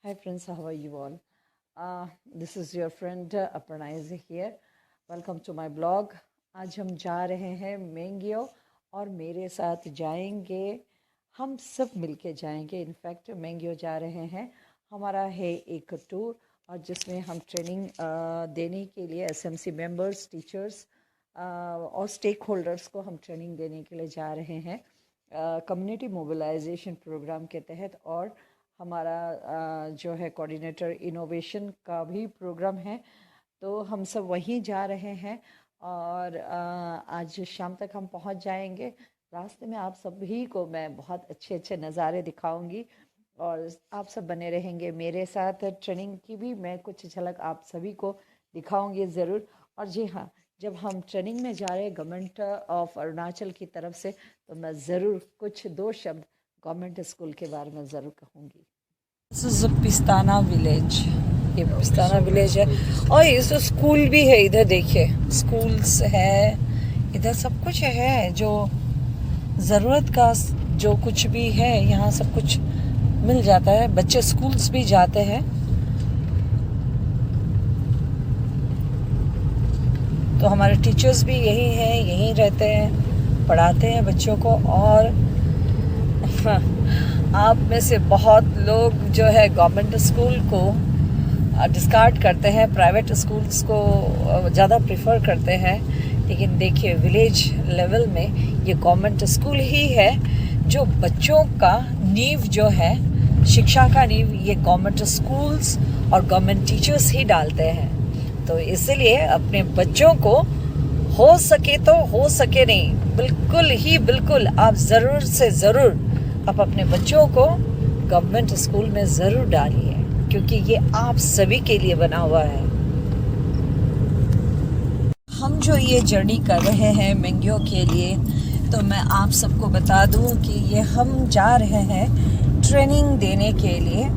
Hi friends, how are you all? This is your friend Aparna is here. Welcome to my blog. आज हम जा रहे हैं मैंगियो और मेरे साथ जाएंगे, हम सब मिलके जाएंगे। इनफैक्ट मैंगियो जा रहे हैं, हमारा है एक टूर और जिसमें हम ट्रेनिंग देने के लिए एसएमसी मेंबर्स, टीचर्स और स्टेक होल्डर्स को हम ट्रेनिंग देने के लिए जा रहे हैं कम्युनिटी मोबिलाइजेशन प्रोग्राम के तहत। और हमारा जो है कोऑर्डिनेटर इनोवेशन का भी प्रोग्राम है, तो हम सब वहीं जा रहे हैं और आज शाम तक हम पहुंच जाएंगे। रास्ते में आप सभी को मैं बहुत अच्छे अच्छे नज़ारे दिखाऊंगी और आप सब बने रहेंगे मेरे साथ। ट्रेनिंग की भी मैं कुछ झलक आप सभी को दिखाऊंगी ज़रूर। और जी हाँ, जब हम ट्रेनिंग में जा रहे हैं गवर्नमेंट ऑफ अरुणाचल की तरफ से, तो मैं ज़रूर कुछ दो शब्द गवर्नमेंट स्कूल के बारे में ज़रूर कहूँगी। दिस इज़ पिस्ताना विलेज, ये पिस्ताना विलेज है और ये तो स्कूल भी है। इधर देखिए स्कूल्स है, इधर सब कुछ है जो ज़रूरत का, जो कुछ भी है यहाँ सब कुछ मिल जाता है। बच्चे स्कूल्स भी जाते हैं, तो हमारे टीचर्स भी यही हैं, यहीं रहते हैं, पढ़ाते हैं बच्चों को। और आप में से बहुत लोग जो है गवर्नमेंट स्कूल को डिस्कार्ड करते हैं, प्राइवेट स्कूल्स को ज़्यादा प्रेफर करते हैं। लेकिन देखिए विलेज लेवल में ये गवर्नमेंट स्कूल ही है जो बच्चों का नींव जो है, शिक्षा का नींव, ये गवर्नमेंट स्कूल्स और गवर्नमेंट टीचर्स ही डालते हैं। तो इसलिए अपने बच्चों को हो सके तो हो सके नहीं, बिल्कुल आप ज़रूर से ज़रूर आप अपने बच्चों को गवर्नमेंट स्कूल में ज़रूर डालिए, क्योंकि ये आप सभी के लिए बना हुआ है। हम जो ये जर्नी कर रहे हैं मैंगियो के लिए, तो मैं आप सबको बता दूं कि ये हम जा रहे हैं ट्रेनिंग देने के लिए,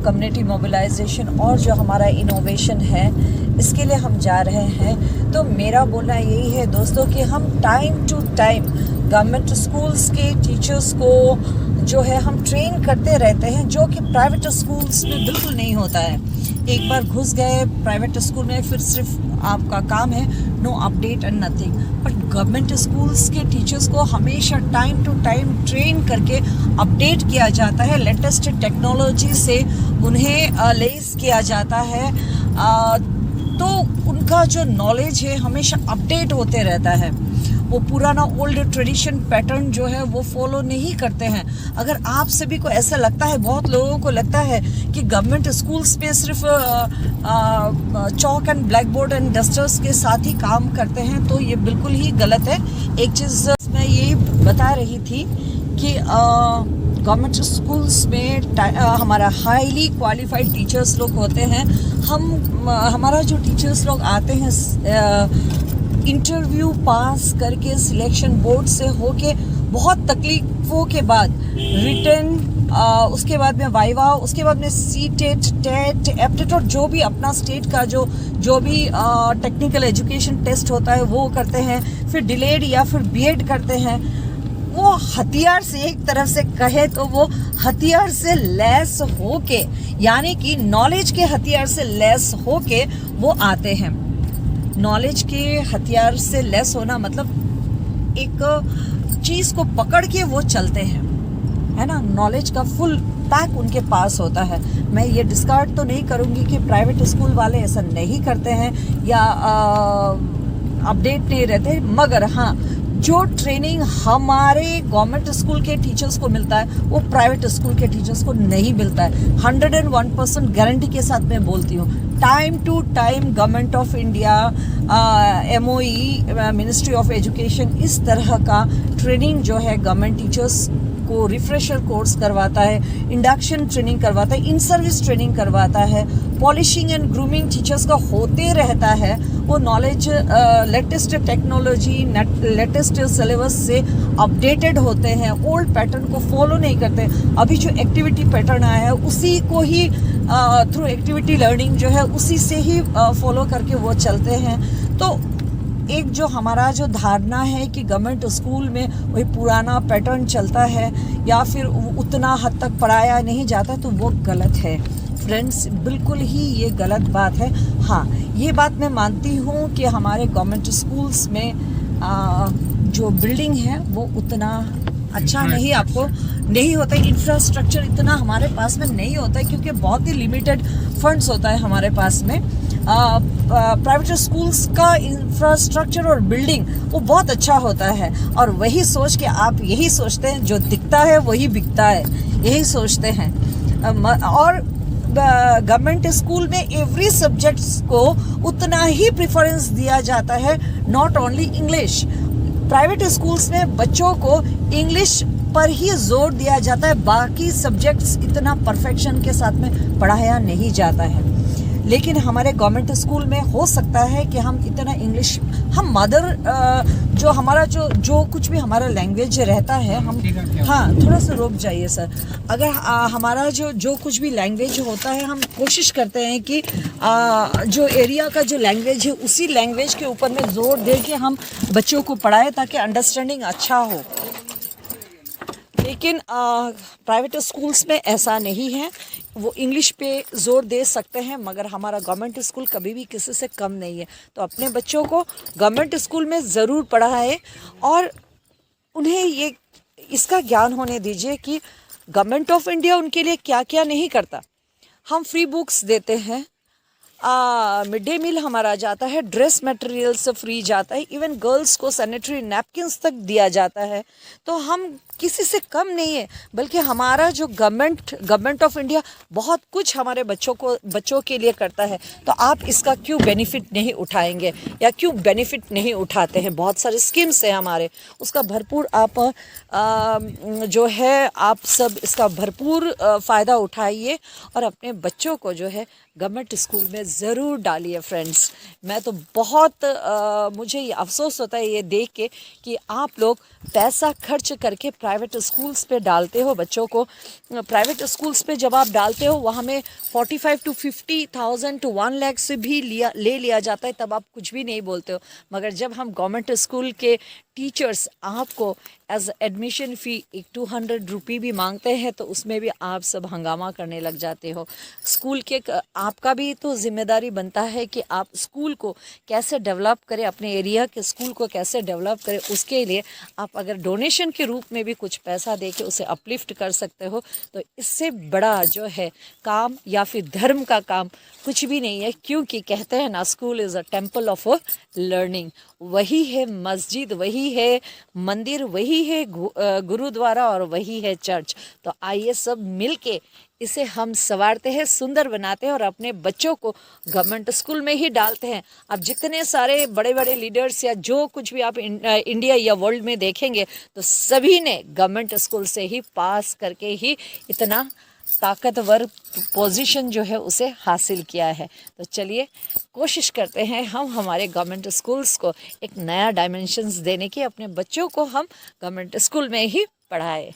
कम्युनिटी मोबिलाइजेशन और जो हमारा इनोवेशन है इसके लिए हम जा रहे हैं। तो मेरा बोलना यही है दोस्तों कि हम time to time government schools के टीचर्स को जो है हम ट्रेन करते रहते हैं, जो कि प्राइवेट स्कूल्स में बिल्कुल नहीं होता है। एक बार घुस गए प्राइवेट स्कूल में, फिर सिर्फ आपका काम है no update and nothing. But government schools के टीचर्स को हमेशा टाइम टू टाइम ट्रेन करके अपडेट किया जाता है, लेटेस्ट टेक्नोलॉजी से उन्हें लेस किया जाता है। तो उनका जो नॉलेज है हमेशा अपडेट होते रहता है। वो पुराना ओल्ड ट्रेडिशन पैटर्न जो है वो फॉलो नहीं करते हैं। अगर आप सभी को ऐसा लगता है, बहुत लोगों को लगता है कि गवर्नमेंट स्कूल्स पे सिर्फ chalk and black board and dusters के साथ ही काम करते हैं, तो ये बिल्कुल ही गलत है। एक चीज़ मैं ये बता रही थी कि गवर्नमेंट स्कूल्स में हमारा हाईली क्वालिफाइड टीचर्स लोग होते हैं। हमारा जो टीचर्स लोग आते हैं इंटरव्यू पास करके सिलेक्शन बोर्ड से होके, बहुत तकलीफों के बाद रिटन, उसके बाद में वाइवा, उसके बाद में सीटेट, टेट, एप्टीट्यूड, जो भी अपना स्टेट का जो भी टेक्निकल एजुकेशन टेस्ट होता है वो करते हैं, फिर डिलेड या फिर बीएड करते हैं। वो हथियार से, एक तरफ से कहे तो वो हथियार से लैस होके, यानी कि नॉलेज के हथियार से लैस होके वो आते हैं। नॉलेज के हथियार से लेस होना मतलब एक चीज़ को पकड़ के वो चलते हैं, है ना। नॉलेज का फुल पैक उनके पास होता है। मैं ये डिस्कार्ड तो नहीं करूँगी कि प्राइवेट स्कूल वाले ऐसा नहीं करते हैं या अपडेट नहीं रहते, मगर हाँ, जो ट्रेनिंग हमारे गवर्नमेंट स्कूल के टीचर्स को मिलता है वो प्राइवेट स्कूल के टीचर्स को नहीं मिलता है। 101% गारंटी के साथ मैं बोलती हूँ। Time to time government of India, MOE, ministry of education, इस तरह का ट्रेनिंग जो है गवर्नमेंट टीचर्स को रिफ्रेशर कोर्स करवाता है, इंडक्शन ट्रेनिंग करवाता है, इन सर्विस ट्रेनिंग करवाता है, पॉलिशिंग एंड ग्रूमिंग टीचर्स का होते रहता है। वो knowledge latest technology, latest syllabus से अपडेटेड होते हैं, ओल्ड पैटर्न को फॉलो नहीं करते। अभी जो एक्टिविटी पैटर्न आया है उसी को ही थ्रू एक्टिविटी लर्निंग जो है उसी से ही फॉलो करके वो चलते हैं। तो एक जो हमारा जो धारणा है कि गवर्नमेंट स्कूल में वही पुराना पैटर्न चलता है या फिर उतना हद तक पढ़ाया नहीं जाता, तो वो गलत है। फ्रेंड्स, बिल्कुल ही ये गलत बात है। हाँ, ये बात मैं मानती हूँ कि हमारे गवर्नमेंट स्कूल्स में जो बिल्डिंग है वो उतना अच्छा नहीं आपको नहीं होता है, इंफ्रास्ट्रक्चर इतना हमारे पास में नहीं होता है क्योंकि बहुत ही लिमिटेड फंड्स होता है हमारे पास में। प्राइवेट स्कूल्स का इंफ्रास्ट्रक्चर और बिल्डिंग वो बहुत अच्छा होता है, और वही सोच के आप यही सोचते हैं जो दिखता है वही बिकता है, यही सोचते हैं। और गवर्नमेंट स्कूल में एवरी सब्जेक्ट्स को उतना ही प्रेफरेंस दिया जाता है, not only English. Private schools में बच्चों को इंग्लिश पर ही जोर दिया जाता है, बाकी सब्जेक्ट्स इतना परफेक्शन के साथ में पढ़ाया नहीं जाता है। लेकिन हमारे गवर्नमेंट स्कूल में हो सकता है कि हम इतना इंग्लिश, हम मदर जो हमारा जो कुछ भी हमारा लैंग्वेज रहता है, हम हाँ थोड़ा सा रुक जाइए सर। अगर हमारा जो कुछ भी लैंग्वेज होता है, हम कोशिश करते हैं कि जो एरिया का जो लैंग्वेज है उसी लैंग्वेज के ऊपर में जोर दे के हम बच्चों को पढ़ाएं ताकि अंडरस्टैंडिंग अच्छा हो। लेकिन प्राइवेट स्कूल्स में ऐसा नहीं है, वो इंग्लिश पे ज़ोर दे सकते हैं, मगर हमारा गवर्नमेंट स्कूल कभी भी किसी से कम नहीं है। तो अपने बच्चों को गवर्नमेंट स्कूल में ज़रूर पढ़ाएं और उन्हें ये इसका ज्ञान होने दीजिए कि गवर्नमेंट ऑफ इंडिया उनके लिए क्या क्या नहीं करता। हम फ्री बुक्स देते हैं, मिड डे मील हमारा जाता है, ड्रेस मटेरियल्स फ्री जाता है, इवन गर्ल्स को सैनिटरी नैपकिन्स तक दिया जाता है। तो हम किसी से कम नहीं है, बल्कि हमारा जो गवर्नमेंट ऑफ इंडिया बहुत कुछ हमारे बच्चों के लिए करता है। तो आप इसका क्यों बेनिफिट नहीं उठाएंगे या क्यों बेनिफिट नहीं उठाते हैं? बहुत सारे स्कीम्स हैं हमारे, उसका भरपूर आप जो है आप सब इसका भरपूर फ़ायदा उठाइए और अपने बच्चों को जो है गवर्नमेंट स्कूल में ज़रूर डालिए फ्रेंड्स। मैं तो बहुत मुझे ये अफसोस होता है ये देख के कि आप लोग पैसा खर्च करके प्राइवेट स्कूल्स पे डालते हो बच्चों को। प्राइवेट स्कूल्स पे जब आप डालते हो वहाँ में 45 to 50,000 to 1 लाख से भी ले लिया जाता है, तब आप कुछ भी नहीं बोलते हो। मगर जब हम गवर्नमेंट स्कूल के टीचर्स आपको एज एडमिशन फ़ी 200 रुपये भी मांगते हैं तो उसमें भी आप सब हंगामा करने लग जाते हो। स्कूल के आपका भी तो जिम्मेदारी बनता है कि आप स्कूल को कैसे डेवलप करें, अपने एरिया के स्कूल को कैसे डेवलप करें। उसके लिए आप अगर डोनेशन के रूप में भी कुछ पैसा दे के उसे अपलिफ्ट कर सकते हो तो इससे बड़ा जो है काम या फिर धर्म का काम कुछ भी नहीं है। क्योंकि कहते हैं ना, school is a temple of learning. वही है मस्जिद, वही है मंदिर, वही है गुरुद्वारा और वही है चर्च। तो आइए सब मिलके इसे हम संवारते हैं, सुंदर बनाते हैं और अपने बच्चों को गवर्नमेंट स्कूल में ही डालते हैं। अब जितने सारे बड़े बड़े लीडर्स या जो कुछ भी आप इंडिया या वर्ल्ड में देखेंगे तो सभी ने गवर्नमेंट स्कूल से ही पास करके ही इतना ताकतवर पोजीशन जो है उसे हासिल किया है। तो चलिए कोशिश करते हैं हम हमारे गवर्नमेंट स्कूल्स को एक नया डायमेंशंस देने की, अपने बच्चों को हम गवर्नमेंट स्कूल में ही पढ़ाएं।